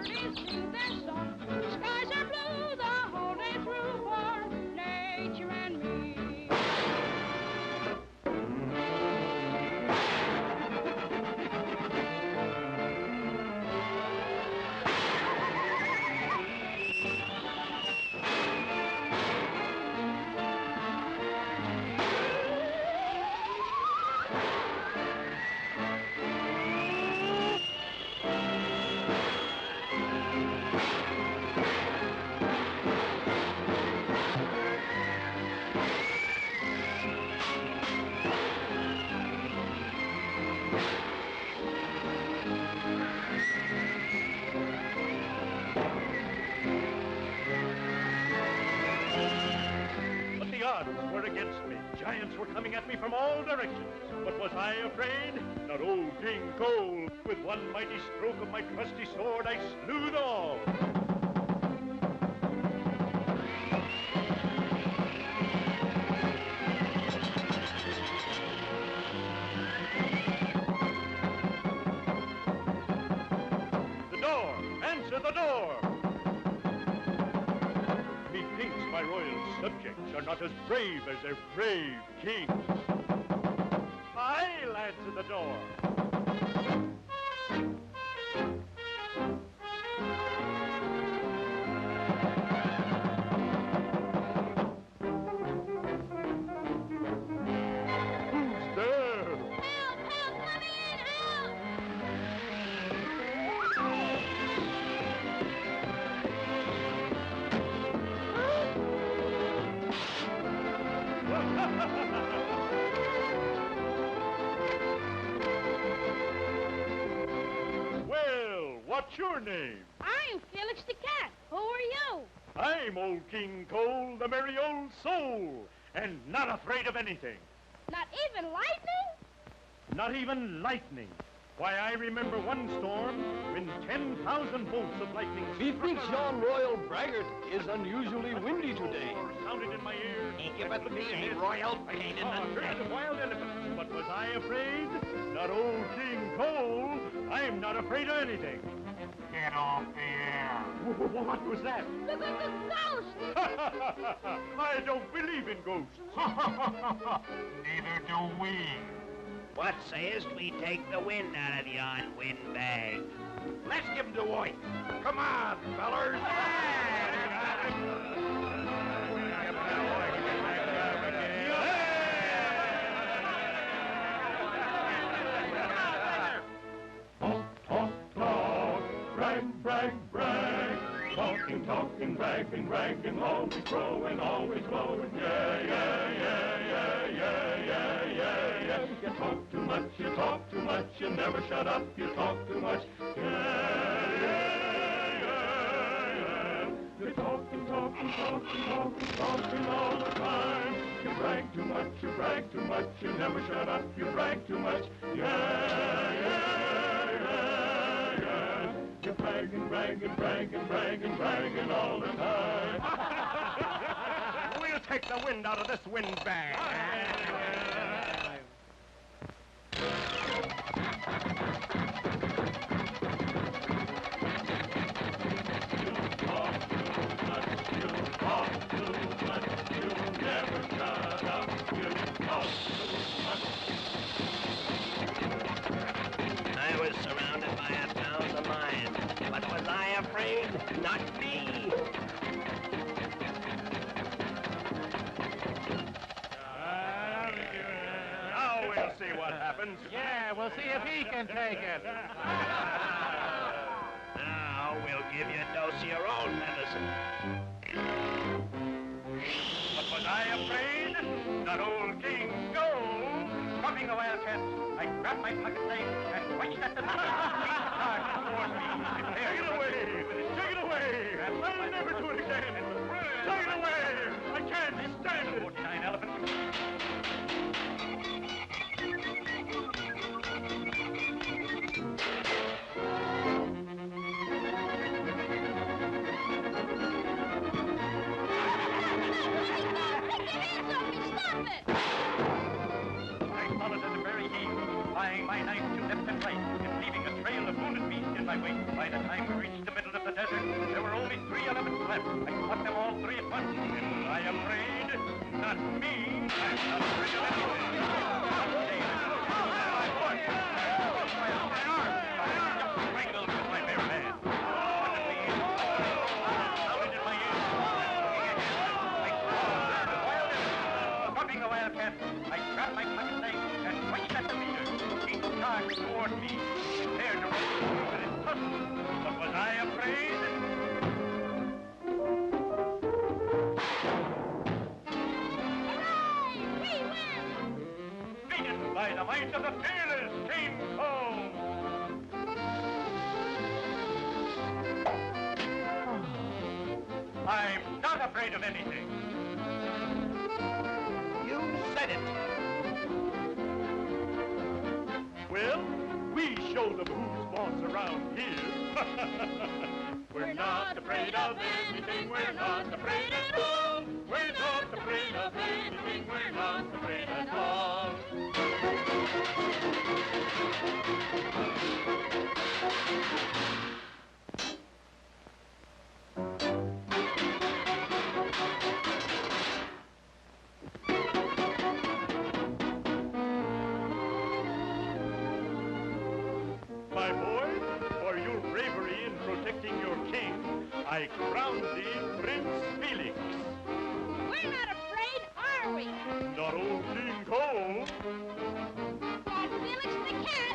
birdies sing their song. Skies are blue the whole day through for nature and me. The odds were against me. Giants were coming at me from all directions. But was I afraid? Not old King Cole. With one mighty stroke of my trusty sword, I slew them all. The door! Answer the door! Methinks my royal subjects are not as brave as their brave king. I'll answer the door. Who's there? Help! Help! Come in! Help! Well, what's your name? I'm Felix the Cat. Who are you? I'm old King Cole, the merry old soul, and not afraid of anything. Not even lightning? Not even lightning. Why, I remember one storm when 10,000 bolts of lightning Methinks yon royal braggart is unusually windy today. sounded in my ear. He giveth me a royal pain in the neck. Of wild elephants. But was I afraid? Not old King Cole. I'm not afraid of anything. Get off the air. What was that? Look at the ghost! I don't believe in ghosts. Neither do we. What sayest we take the wind out of yon windbag? Let's give him to White. Come on, fellers. Brag. Talking, bragging, always growing, yeah. You talk too much, you never shut up, you talk too much, yeah. You're talking all the time. You brag too much, you never shut up, you brag too much, yeah. You're bragging all the time. We'll take the wind out of this windbag. I was surrounded by 1,000 lions, but was I afraid? Not me. Now we'll see what happens. Yeah, we'll see if he can take it. Now we'll give you a dose of your own medicine. But was I afraid? Not old King Cole. Dropping the wildcat, I grabbed my pocket knife and wrenched at the top. Take it away! Take it away! I'll never do it again! Take it away! I can't stand it! 49 elephants. Applying my knife to left and right, and leaving a trail of wounded beasts in my wake. By the time we reached the middle of trap. I caught them all three at once. Am I afraid? Not me. I'm not afraid of anything. Someday my horse, my arm, just strangled with my bare hand. Suddenly, sounded in my ears. I heard a wild animal. Stopping the wildcat, I grabbed my pocket knife and pointed at the leader. He charged toward me, prepared to run with his tusks. But was I afraid? Hooray! We win! Beaten by the might of the fearless King Cole. I'm not afraid of anything. You said it. Well, we show them who's boss around here. We're not afraid of anything. We're not afraid at all. We're not afraid of anything. We're not afraid at all. My boy, for your bravery in protecting your king, I crown thee Prince Felix. We're not afraid, are we? Not old King Cole. Not Felix the cat.